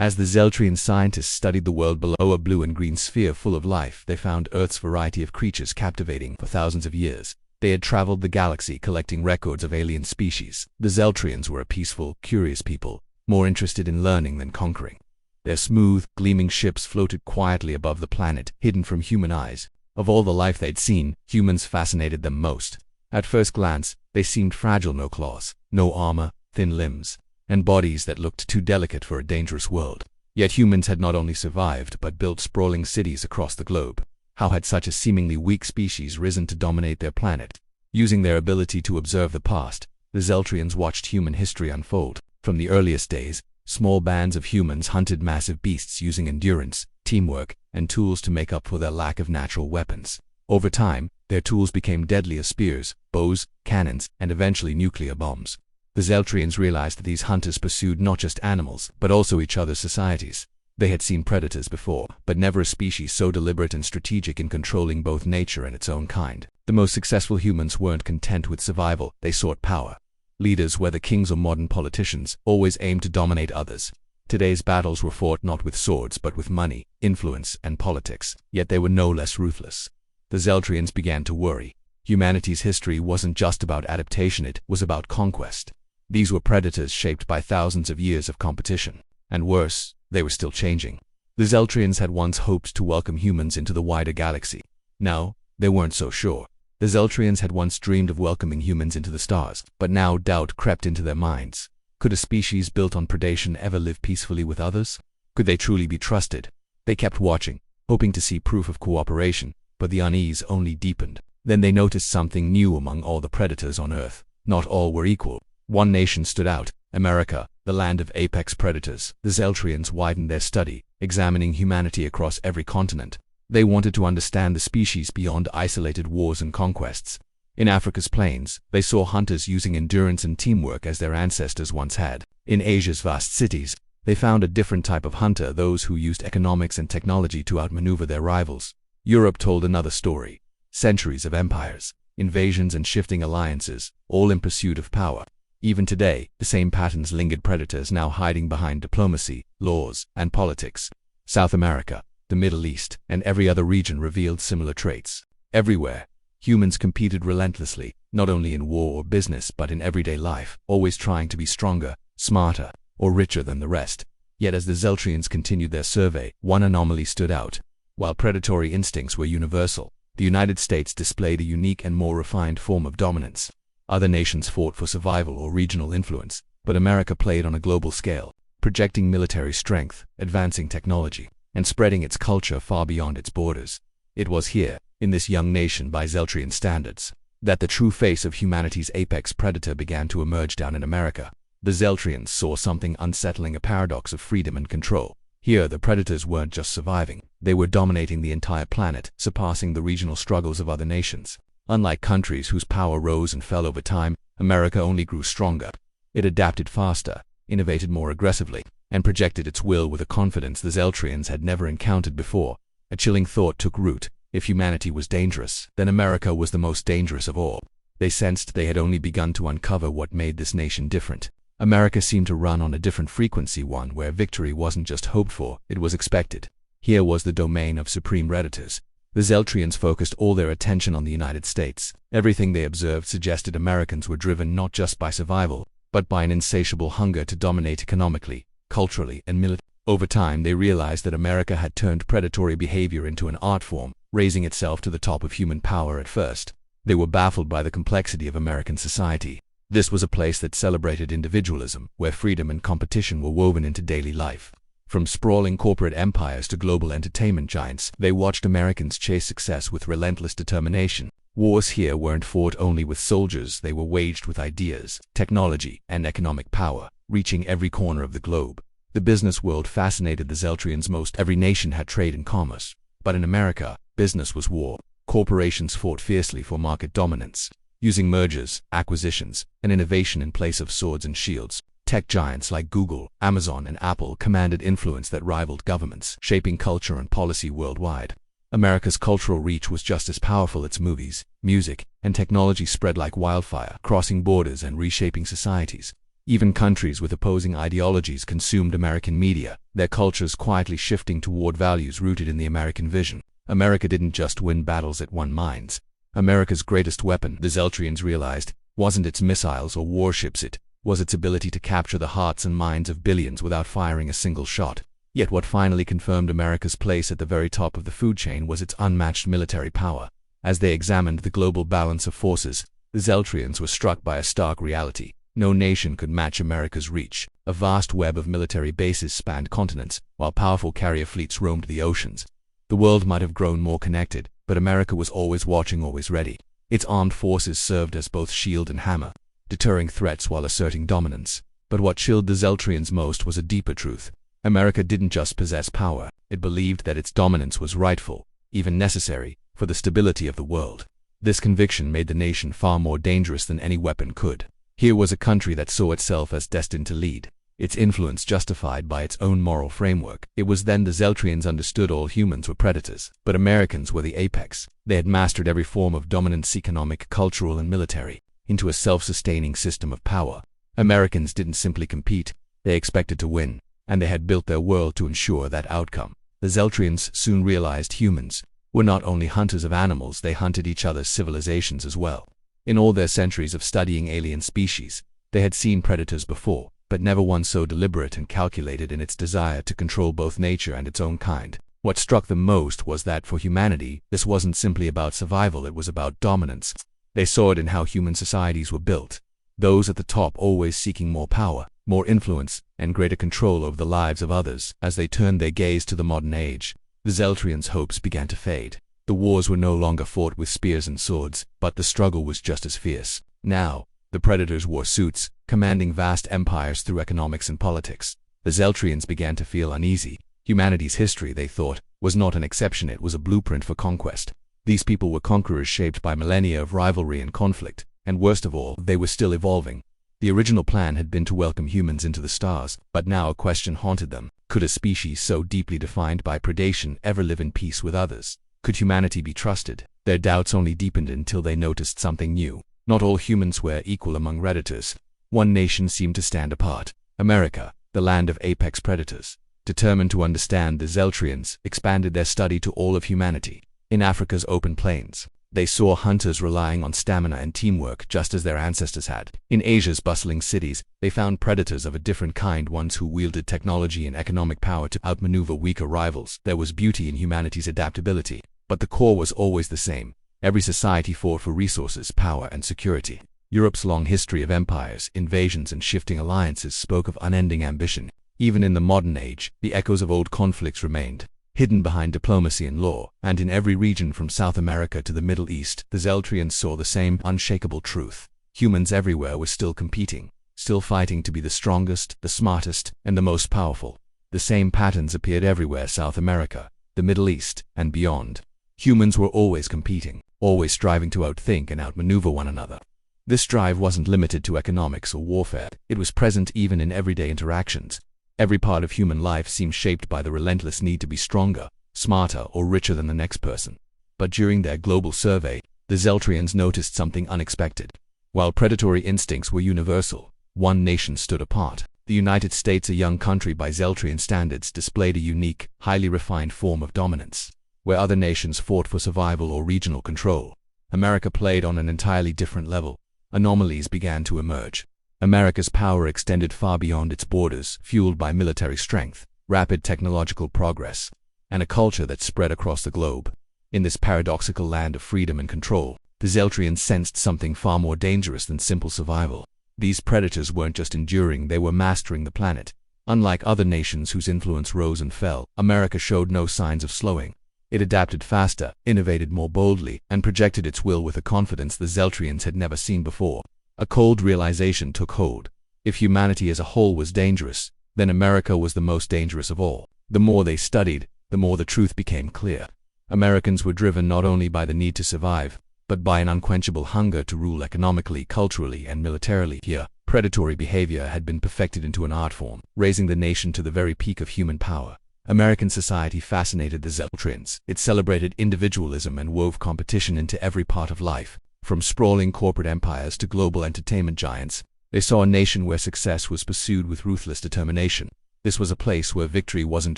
As the Zeltrian scientists studied the world below a blue and green sphere full of life, they found Earth's variety of creatures captivating. For thousands of years, they had traveled the galaxy collecting records of alien species. The Zeltrians were a peaceful, curious people, more interested in learning than conquering. Their smooth, gleaming ships floated quietly above the planet, hidden from human eyes. Of all the life they'd seen, humans fascinated them most. At first glance, they seemed fragile: no claws, no armor, thin limbs, and bodies that looked too delicate for a dangerous world. Yet humans had not only survived but built sprawling cities across the globe. How had such a seemingly weak species risen to dominate their planet? Using their ability to observe the past, the Zeltrians watched human history unfold. From the earliest days, small bands of humans hunted massive beasts using endurance, teamwork, and tools to make up for their lack of natural weapons. Over time, their tools became deadliest spears, bows, cannons, and eventually nuclear bombs. The Zeltrians realized that these hunters pursued not just animals, but also each other's societies. They had seen predators before, but never a species so deliberate and strategic in controlling both nature and its own kind. The most successful humans weren't content with survival, they sought power. Leaders, whether kings or modern politicians, always aimed to dominate others. Today's battles were fought not with swords but with money, influence, and politics, yet they were no less ruthless. The Zeltrians began to worry. Humanity's history wasn't just about adaptation, it was about conquest. These were predators shaped by thousands of years of competition. And worse, they were still changing. The Zeltrians had once hoped to welcome humans into the wider galaxy. Now, they weren't so sure. The Zeltrians had once dreamed of welcoming humans into the stars, but now doubt crept into their minds. Could a species built on predation ever live peacefully with others? Could they truly be trusted? They kept watching, hoping to see proof of cooperation, but the unease only deepened. Then they noticed something new among all the predators on Earth. Not all were equal. One nation stood out: America, the land of apex predators. The Zeltrians widened their study, examining humanity across every continent. They wanted to understand the species beyond isolated wars and conquests. In Africa's plains, they saw hunters using endurance and teamwork as their ancestors once had. In Asia's vast cities, they found a different type of hunter: those who used economics and technology to outmaneuver their rivals. Europe told another story: centuries of empires, invasions, and shifting alliances, all in pursuit of power. Even today, the same patterns lingered: predators now hiding behind diplomacy, laws, and politics. South America, the Middle East, and every other region revealed similar traits. Everywhere, humans competed relentlessly, not only in war or business but in everyday life, always trying to be stronger, smarter, or richer than the rest. Yet as the Zeltrians continued their survey, one anomaly stood out. While predatory instincts were universal, the United States displayed a unique and more refined form of dominance. Other nations fought for survival or regional influence, but America played on a global scale, projecting military strength, advancing technology, and spreading its culture far beyond its borders. It was here, in this young nation by Zeltrian standards, that the true face of humanity's apex predator began to emerge. Down in America, the Zeltrians saw something unsettling: a paradox of freedom and control. Here, the predators weren't just surviving, they were dominating the entire planet, surpassing the regional struggles of other nations. Unlike countries whose power rose and fell over time, America only grew stronger. It adapted faster, innovated more aggressively, and projected its will with a confidence the Zeltrians had never encountered before. A chilling thought took root: if humanity was dangerous, then America was the most dangerous of all. They sensed they had only begun to uncover what made this nation different. America seemed to run on a different frequency, one where victory wasn't just hoped for, it was expected. Here was the domain of supreme predators. The Zeltrians focused all their attention on the United States. Everything they observed suggested Americans were driven not just by survival, but by an insatiable hunger to dominate economically, culturally, and militarily. Over time, they realized that America had turned predatory behavior into an art form, raising itself to the top of human power. At first, they were baffled by the complexity of American society. This was a place that celebrated individualism, where freedom and competition were woven into daily life. From sprawling corporate empires to global entertainment giants, they watched Americans chase success with relentless determination. Wars here weren't fought only with soldiers, they were waged with ideas, technology, and economic power, reaching every corner of the globe. The business world fascinated the Zeltrians most. Every nation had trade and commerce. But in America, business was war. Corporations fought fiercely for market dominance, using mergers, acquisitions, and innovation in place of swords and shields. Tech giants like Google, Amazon, and Apple commanded influence that rivaled governments, shaping culture and policy worldwide. America's cultural reach was just as powerful. Its movies, music, and technology spread like wildfire, crossing borders and reshaping societies. Even countries with opposing ideologies consumed American media, their cultures quietly shifting toward values rooted in the American vision. America didn't just win battles it won minds. America's greatest weapon, the Zeltrians realized, wasn't its missiles or warships, it was its ability to capture the hearts and minds of billions without firing a single shot. Yet what finally confirmed America's place at the very top of the food chain was its unmatched military power. As they examined the global balance of forces, the Zeltrians were struck by a stark reality. No nation could match America's reach. A vast web of military bases spanned continents, while powerful carrier fleets roamed the oceans. The world might have grown more connected, but America was always watching, always ready. Its armed forces served as both shield and hammer, deterring threats while asserting dominance. But what chilled the Zeltrians most was a deeper truth. America didn't just possess power, it believed that its dominance was rightful, even necessary, for the stability of the world. This conviction made the nation far more dangerous than any weapon could. Here was a country that saw itself as destined to lead, its influence justified by its own moral framework. It was then the Zeltrians understood all humans were predators, but Americans were the apex. They had mastered every form of dominance, economic, cultural, and military, into a self-sustaining system of power. Americans didn't simply compete, they expected to win, and they had built their world to ensure that outcome. The Zeltrians soon realized humans were not only hunters of animals, they hunted each other's civilizations as well. In all their centuries of studying alien species, they had seen predators before, but never one so deliberate and calculated in its desire to control both nature and its own kind. What struck them most was that for humanity, this wasn't simply about survival, it was about dominance. They saw it in how human societies were built. Those at the top always seeking more power, more influence, and greater control over the lives of others. As they turned their gaze to the modern age, the Zeltrians' hopes began to fade. The wars were no longer fought with spears and swords, but the struggle was just as fierce. Now, the predators wore suits, commanding vast empires through economics and politics. The Zeltrians began to feel uneasy. Humanity's history, they thought, was not an exception, it was a blueprint for conquest. These people were conquerors shaped by millennia of rivalry and conflict, and worst of all, they were still evolving. The original plan had been to welcome humans into the stars, but now a question haunted them. Could a species so deeply defined by predation ever live in peace with others? Could humanity be trusted? Their doubts only deepened until they noticed something new. Not all humans were equal among predators. One nation seemed to stand apart. America, the land of apex predators. Determined to understand, the Zeltrians expanded their study to all of humanity. In Africa's open plains, they saw hunters relying on stamina and teamwork just as their ancestors had. In Asia's bustling cities, they found predators of a different kind, ones who wielded technology and economic power to outmaneuver weaker rivals. There was beauty in humanity's adaptability, but the core was always the same. Every society fought for resources, power, and security. Europe's long history of empires, invasions, and shifting alliances spoke of unending ambition. Even in the modern age, the echoes of old conflicts remained, hidden behind diplomacy and law, and in every region from South America to the Middle East, the Zeltrians saw the same unshakable truth. Humans everywhere were still competing, still fighting to be the strongest, the smartest, and the most powerful. The same patterns appeared everywhere: South America, the Middle East, and beyond. Humans were always competing, always striving to outthink and outmaneuver one another. This drive wasn't limited to economics or warfare, it was present even in everyday interactions. Every part of human life seemed shaped by the relentless need to be stronger, smarter, or richer than the next person. But during their global survey, the Zeltrians noticed something unexpected. While predatory instincts were universal, one nation stood apart. The United States, a young country by Zeltrian standards, displayed a unique, highly refined form of dominance. Where other nations fought for survival or regional control, America played on an entirely different level. Anomalies began to emerge. America's power extended far beyond its borders, fueled by military strength, rapid technological progress, and a culture that spread across the globe. In this paradoxical land of freedom and control, the Zeltrians sensed something far more dangerous than simple survival. These predators weren't just enduring, they were mastering the planet. Unlike other nations whose influence rose and fell, America showed no signs of slowing. It adapted faster, innovated more boldly, and projected its will with a confidence the Zeltrians had never seen before. A cold realization took hold. If humanity as a whole was dangerous, then America was the most dangerous of all. The more they studied, the more the truth became clear. Americans were driven not only by the need to survive, but by an unquenchable hunger to rule economically, culturally, and militarily. Here, predatory behavior had been perfected into an art form, raising the nation to the very peak of human power. American society fascinated the Zeltrians. It celebrated individualism and wove competition into every part of life. From sprawling corporate empires to global entertainment giants, They saw a nation where success was pursued with ruthless determination. This was a place where victory wasn't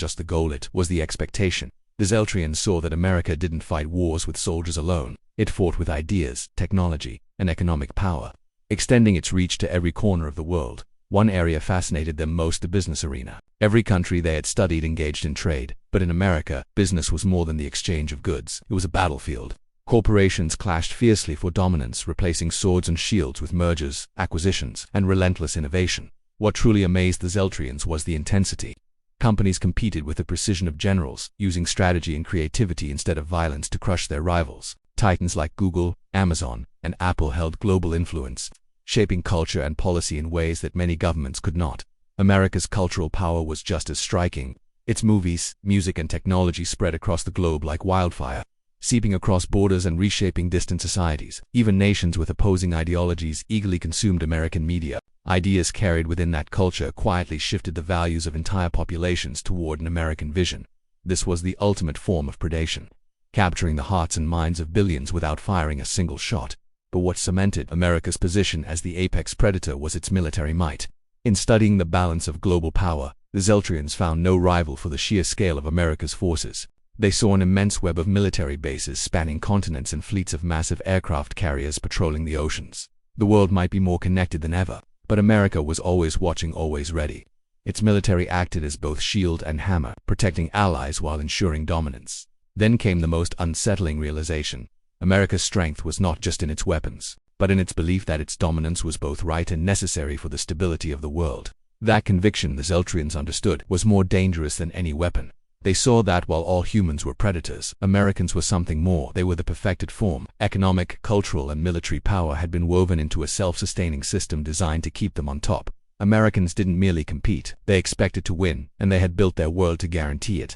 just the goal, it was the expectation. The Zeltrians saw that America didn't fight wars with soldiers alone. It fought with ideas, technology, and economic power, extending its reach to every corner of the world. One area fascinated them most: the business arena. Every country they had studied engaged in trade, but in America, business was more than the exchange of goods. It was a battlefield. Corporations clashed fiercely for dominance, replacing swords and shields with mergers, acquisitions, and relentless innovation. What truly amazed the Zeltrians was the intensity. Companies competed with the precision of generals, using strategy and creativity instead of violence to crush their rivals. Titans like Google, Amazon, and Apple held global influence, shaping culture and policy in ways that many governments could not. America's cultural power was just as striking. Its movies, music, and technology spread across the globe like wildfire, seeping across borders and reshaping distant societies. Even nations with opposing ideologies eagerly consumed American media. Ideas carried within that culture quietly shifted the values of entire populations toward an American vision. This was the ultimate form of predation, capturing the hearts and minds of billions without firing a single shot. But what cemented America's position as the apex predator was its military might. In studying the balance of global power, the Zeltrians found no rival for the sheer scale of America's forces. They saw an immense web of military bases spanning continents and fleets of massive aircraft carriers patrolling the oceans. The world might be more connected than ever, but America was always watching, always ready. Its military acted as both shield and hammer, protecting allies while ensuring dominance. Then came the most unsettling realization. America's strength was not just in its weapons, but in its belief that its dominance was both right and necessary for the stability of the world. That conviction, the Zeltrians understood, was more dangerous than any weapon. They saw that while all humans were predators, Americans were something more. They were the perfected form. Economic, cultural, and military power had been woven into a self-sustaining system designed to keep them on top. Americans didn't merely compete, they expected to win, and they had built their world to guarantee it.